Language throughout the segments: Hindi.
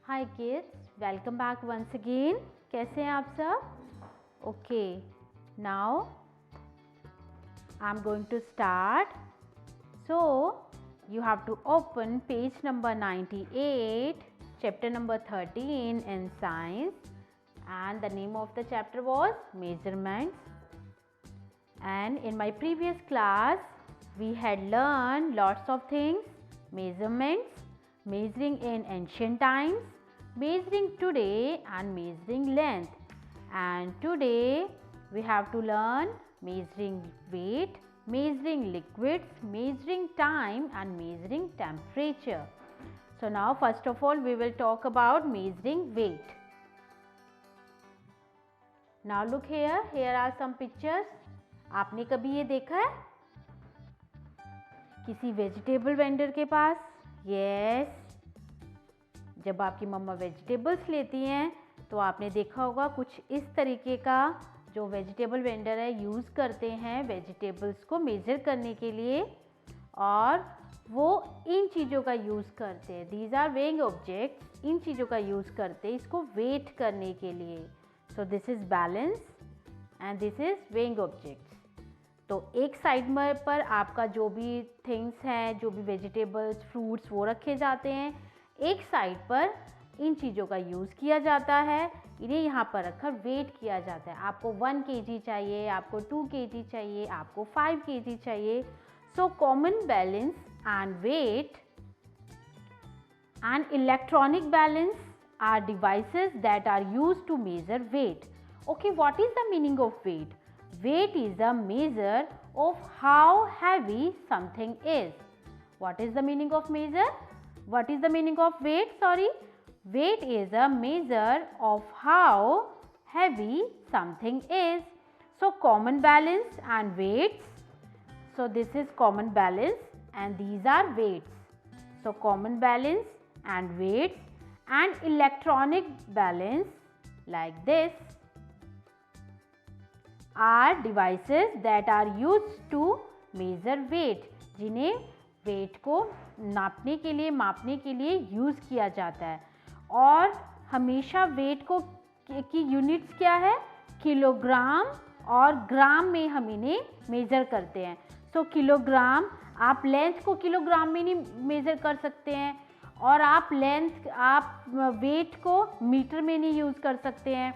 हाय kids, welcome back once again. कैसे हैं आप सब? Okay, now I am going to start. So you have to open page number 98, chapter number 13 in science, and the name of the chapter was measurements. And in my previous class we had learned lots of things: measurements, measuring in ancient times, measuring today, and measuring length. And today we have to learn measuring weight, measuring liquids, measuring time, and measuring temperature. So now first of all we will talk about measuring weight. Now look here, here are some pictures. आपने कभी ये देखा है किसी वेजिटेबल वेंडर के पास? यस, जब आपकी मम्मा वेजिटेबल्स लेती हैं तो आपने देखा होगा कुछ इस तरीके का जो वेजिटेबल वेंडर है यूज़ करते हैं वेजिटेबल्स को मेज़र करने के लिए, और वो इन चीज़ों का यूज़ करते हैं। दीज आर वेइंग ऑब्जेक्ट्स, इन चीज़ों का यूज़ करते हैं इसको वेट करने के लिए। So this is balance and this is weighing objects. तो एक साइड में पर आपका जो भी थिंग्स हैं, जो भी वेजिटेबल्स, फ्रूट्स, वो रखे जाते हैं। एक साइड पर इन चीज़ों का यूज़ किया जाता है, इन्हें यहाँ पर रखकर वेट किया जाता है। आपको 1 kg चाहिए, आपको 2 kg चाहिए, आपको 5 kg चाहिए। So common balance and weight and electronic balance are devices that are used to measure weight. Okay, what is the meaning of weight? Weight is a measure of how heavy something is. What is the meaning of measure? What is the meaning of weight? Sorry. Weight is a measure of how heavy something is. So common balance and weights. So this is common balance and these are weights. So common balance and weights and electronic balance like this are devices that are used to measure weight, जिन्हें वेट को नापने के लिए, मापने के लिए यूज़ किया जाता है। और हमेशा वेट को की यूनिट्स क्या है? किलोग्राम और ग्राम में हम इन्हें मेज़र करते हैं। सो किलोग्राम, आप लेंथ को किलोग्राम में नहीं मेज़र कर सकते हैं, और आप वेट को मीटर में नहीं यूज़ कर सकते हैं।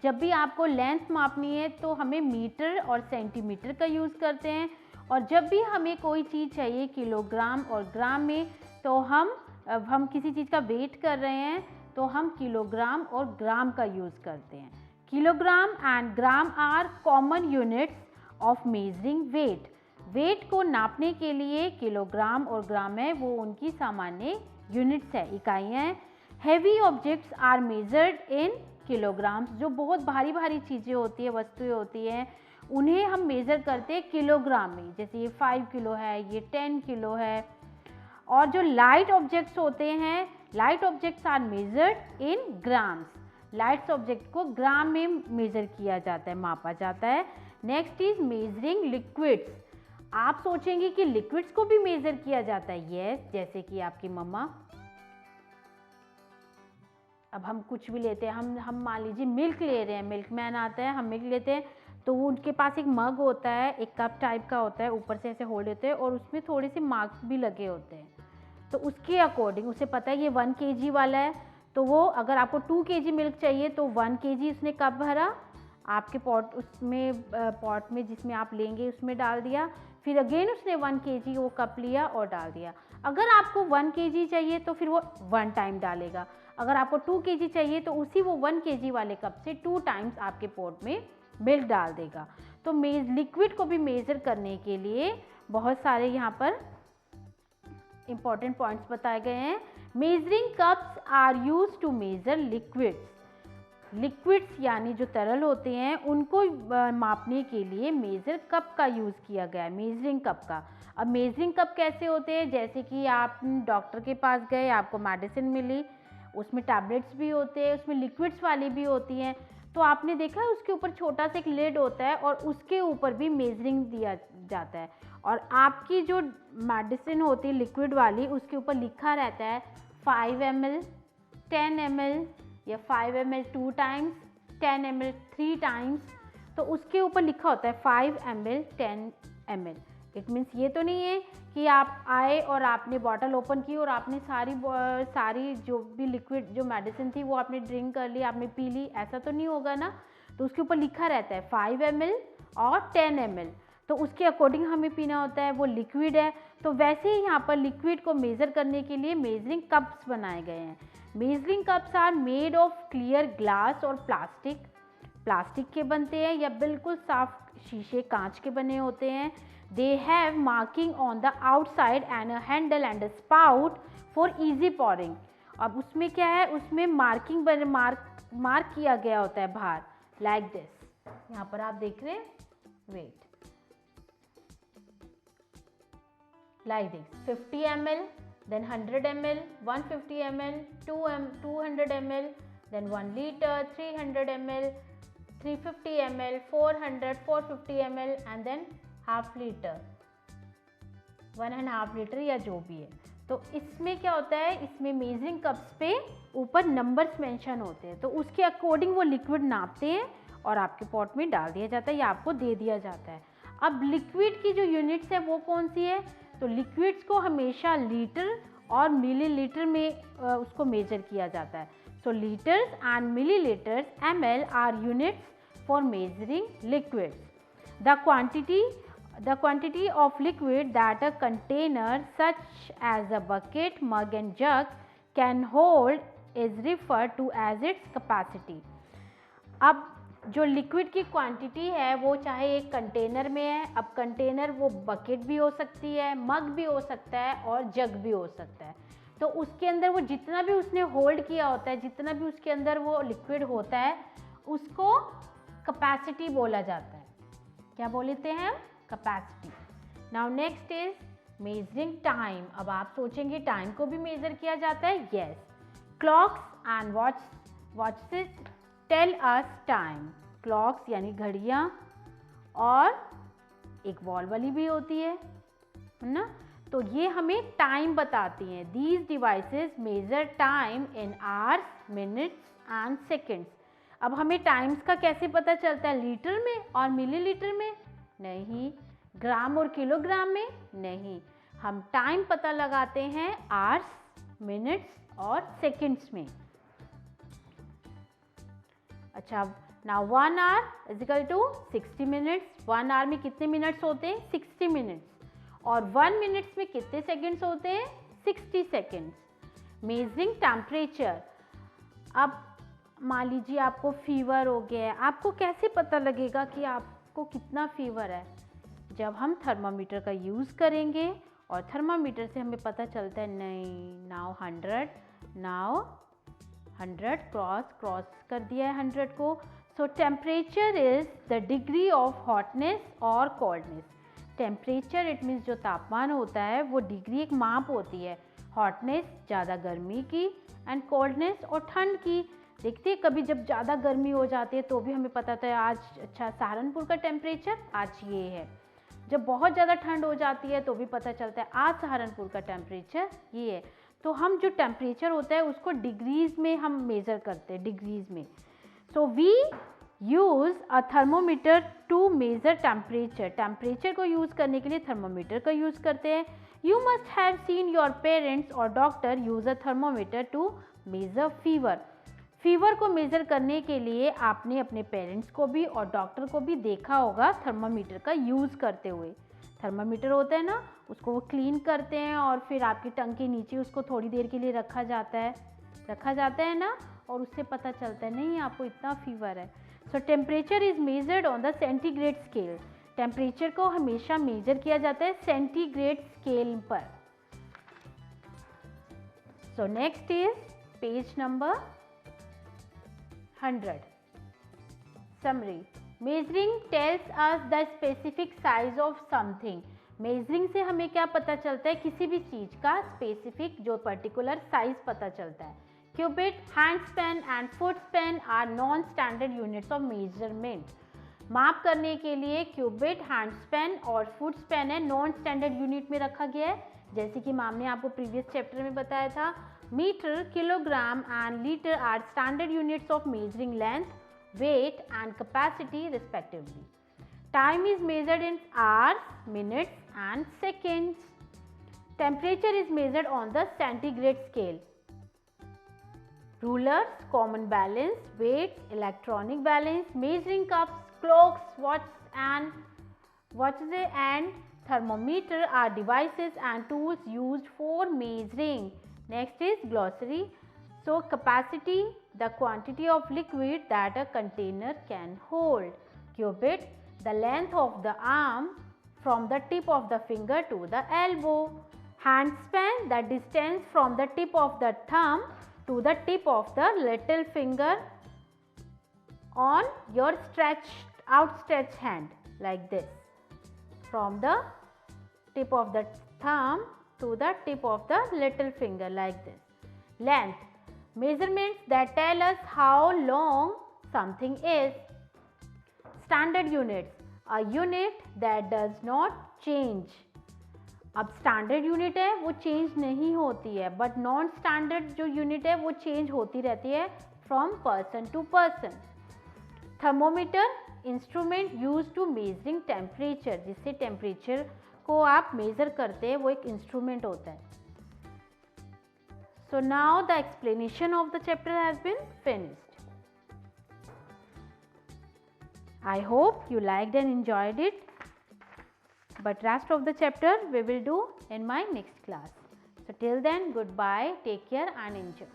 जब भी आपको लेंथ मापनी है तो हमें मीटर और सेंटीमीटर का यूज़ करते हैं, और जब भी हमें कोई चीज़ चाहिए किलोग्राम और ग्राम में तो हम किसी चीज़ का वेट कर रहे हैं तो हम किलोग्राम और ग्राम का यूज़ करते हैं। Kilogram and gram are common units of measuring weight. Weight को नापने के लिए किलोग्राम और ग्राम है वो उनकी सामान्य यूनिट्स है, इकाइयाँ हैं। Heavy objects are measured in kilograms. जो बहुत भारी भारी चीज़ें होती है, वस्तुएं होती हैं, उन्हें हम मेज़र करते हैं किलोग्राम में। जैसे ये 5 किलो है, ये 10 किलो है। और जो लाइट ऑब्जेक्ट्स होते हैं, light objects are measured in grams. Light object को ग्राम में मेज़र किया जाता है, मापा जाता है। Next is measuring liquids. आप सोचेंगे कि लिक्विड्स को भी मेज़र किया जाता है। यस, जैसे कि आपकी मम्मा, अब हम कुछ भी लेते हैं, हम मान लीजिए मिल्क ले रहे हैं, मिल्कमैन आता है, हम मिल्क लेते हैं तो वो उनके पास एक मग होता है, एक कप टाइप का होता है, ऊपर से ऐसे होल्ड होते हैं और उसमें थोड़े से मार्क्स भी लगे होते हैं। तो उसके अकॉर्डिंग उसे पता है ये 1 kg वाला है, तो वो अगर आपको 2 kg मिल्क चाहिए तो 1 kg उसने कप भरा, आपके पॉट में जिसमें आप लेंगे उसमें डाल दिया, फिर अगेन उसने 1 kg वो कप लिया और डाल दिया। अगर आपको 1 kg चाहिए तो फिर वो 1 टाइम डालेगा। अगर आपको 2 kg चाहिए तो उसी वो 1 kg वाले कप से 2 टाइम्स आपके पॉट में मिल्क डाल देगा। तो लिक्विड को भी मेज़र करने के लिए बहुत सारे यहाँ पर इम्पॉर्टेंट पॉइंट्स बताए गए हैं। Measuring cups are used to measure liquids. Liquids यानी जो तरल होते हैं उनको मापने के लिए मेज़र कप का यूज़ किया गया है, मेजरिंग कप का। अब मेजरिंग कप कैसे होते हैं? जैसे कि आप डॉक्टर के पास गए, आपको मेडिसिन मिली, उसमें टैबलेट्स भी होते हैं, उसमें लिक्विड्स वाली भी होती हैं, तो आपने देखा है उसके ऊपर छोटा सा एक लिड होता है और उसके ऊपर भी मेजरिंग दिया जाता है। और आपकी जो मेडिसिन होती है लिक्विड वाली, उसके ऊपर लिखा रहता है 5 ml, 10 ml या 5 ml 2 टाइम्स, 10 ml 3 टाइम्स, तो उसके ऊपर लिखा होता है 5 ml 10 ml। इट मीन्स ये तो नहीं है कि आप आए और आपने बॉटल ओपन की और आपने सारी जो भी लिक्विड जो मेडिसिन थी वो आपने ड्रिंक कर ली, आपने पी ली, ऐसा तो नहीं होगा ना। तो उसके ऊपर लिखा रहता है 5 ml और 10 ml, तो उसके अकॉर्डिंग हमें पीना होता है, वो लिक्विड है। तो वैसे ही यहाँ पर लिक्विड को मेज़र करने के लिए मेजरिंग कप्स बनाए गए हैं। Measuring cups are made of clear glass और प्लास्टिक के बनते हैं या बिल्कुल साफ शीशे कांच के बने होते हैं। They have marking on the outside and a handle and a spout for easy pouring. अब उसमें क्या है, उसमें मार्क किया गया होता है बाहर, लाइक दिस। यहाँ पर आप देख रहे हैं, wait like this, 50 ml, then 100 ml, 150 ml, 200 ml, then 1 liter, 300 ml, 350 ml, 400, 450 ml and then half liter, 1.5 litre या जो भी है। तो इसमें क्या होता है, इसमें मेजरिंग कप्स पे ऊपर नंबर्स मेंशन होते हैं, तो उसके अकॉर्डिंग वो लिक्विड नापते हैं और आपके पॉट में डाल दिया जाता है या आपको दे दिया जाता है। अब लिक्विड की जो यूनिट्स है वो कौन सी है, तो लिक्विड्स को हमेशा लीटर और मिलीलीटर में उसको मेजर किया जाता है। So litres and millilitres ml are units for measuring liquids. The quantity of liquid that a container such as a bucket, mug and jug can hold is referred to as its capacity। अब जो लिक्विड की क्वांटिटी है वो चाहे एक कंटेनर में है, अब कंटेनर वो बकेट भी हो सकती है, मग भी हो सकता है और जग भी हो सकता है। तो उसके अंदर वो जितना भी उसने होल्ड किया होता है, जितना भी उसके अंदर वो लिक्विड होता है, उसको कैपेसिटी बोला जाता है। क्या बोलते हैं, capacity. Now next is measuring time. अब आप सोचेंगे टाइम को भी मेजर किया जाता है, yes. Clocks and watches tell us time. Clocks यानी घड़ियाँ, और एक वॉल वाली भी होती है ना, तो ये हमें टाइम बताती हैं। These devices measure time in hours, minutes and seconds. अब हमें टाइम्स का कैसे पता चलता है, लीटर में और मिलीलीटर में नहीं, ग्राम और किलोग्राम में नहीं, हम टाइम पता लगाते हैं आवर्स, मिनट्स और सेकेंड्स में। अच्छा, now 1 hour is equal to 60 minutes. 1 hour में कितने मिनट्स होते हैं, 60 मिनट्स, और 1 मिनट्स में कितने सेकेंड्स होते हैं, 60 सेकेंड्स। Measuring temperature. अब मान लीजिए आपको फीवर हो गया है, आपको कैसे पता लगेगा कि आपको कितना फीवर है, जब हम थर्मामीटर का यूज़ करेंगे और थर्मामीटर से हमें पता चलता है नहीं, नाउ 100 क्रॉस कर दिया है 100 को। सो temperature is the degree of hotness और कोल्डनेस। टेम्परेचर इट मीन्स जो तापमान होता है वो डिग्री एक माप होती है। हॉटनेस ज़्यादा गर्मी की एंड कोल्डनेस और ठंड की। देखते हैं कभी जब ज़्यादा गर्मी हो जाती है तो भी हमें पता होता है आज अच्छा सहारनपुर का टेम्परेचर आज ये है। जब बहुत ज़्यादा ठंड हो जाती है तो भी पता चलता है आज सहारनपुर का टेम्परेचर ये है। तो हम जो टेम्परेचर होता है उसको डिग्रीज़ में हम मेज़र करते हैं, डिग्रीज़ में। So we use a thermometer to measure temperature. Temperature को यूज़ करने के लिए थर्मोमीटर का यूज़ करते हैं। You must have seen your parents और doctor use a thermometer to measure fever. Fever को मेज़र करने के लिए आपने अपने पेरेंट्स को भी और डॉक्टर को भी देखा होगा थर्मामीटर का यूज़ करते हुए। थर्मामीटर होता है ना, उसको वो क्लीन करते हैं और फिर आपकी टंग के नीचे उसको थोड़ी देर के लिए रखा जाता है ना, और उससे पता चलता है नहीं आपको इतना फीवर है। सो temperature is measured on the centigrade scale. Temperature को हमेशा मेजर किया जाता है सेंटीग्रेड स्केल पर। So next is page number 100. Summary. Measuring tells us the specific size of something. Measuring से हमें क्या पता चलता है, किसी भी चीज़ का स्पेसिफिक जो पर्टिकुलर साइज पता चलता है। Cubit, hand span and foot span are non standard units of measurement. माप करने के लिए क्यूबिट, हैंड स्पैन और फुट स्पैन है नॉन स्टैंडर्ड यूनिट में रखा गया है। जैसे कि मैम ने आपको प्रीवियस चैप्टर में बताया था, Meter, kilogram and liter are standard units of measuring length, weight and capacity respectively. Time is measured in hours, minutes and seconds. Temperature is measured on the centigrade scale. Rulers, common balance, weights, electronic balance, measuring cups, clocks, watches and thermometer are devices and tools used for measuring. Next is glossary. So, capacity, the quantity of liquid that a container can hold. Cubit, the length of the arm from the tip of the finger to the elbow. Hand span, the distance from the tip of the thumb to the tip of the little finger on your outstretched hand, like this, from the tip of the thumb to the tip of the little finger, like this. Length, measurements that tell us how long something is. Standard units, a unit that does not change. अब स्टैंडर्ड यूनिट है वो चेंज नहीं होती है, बट नॉन स्टैंडर्ड जो यूनिट है वो चेंज होती रहती है from person to person. Thermometer, instrument use to measuring temperature, जिससे टेम्परेचर को आप मेजर करते हैं, वो एक इंस्ट्रूमेंट होता है. So now the explanation of the chapter has been finished. I hope you liked and enjoyed it, but rest of the chapter we will do in my next class. So till then, goodbye, take care and enjoy.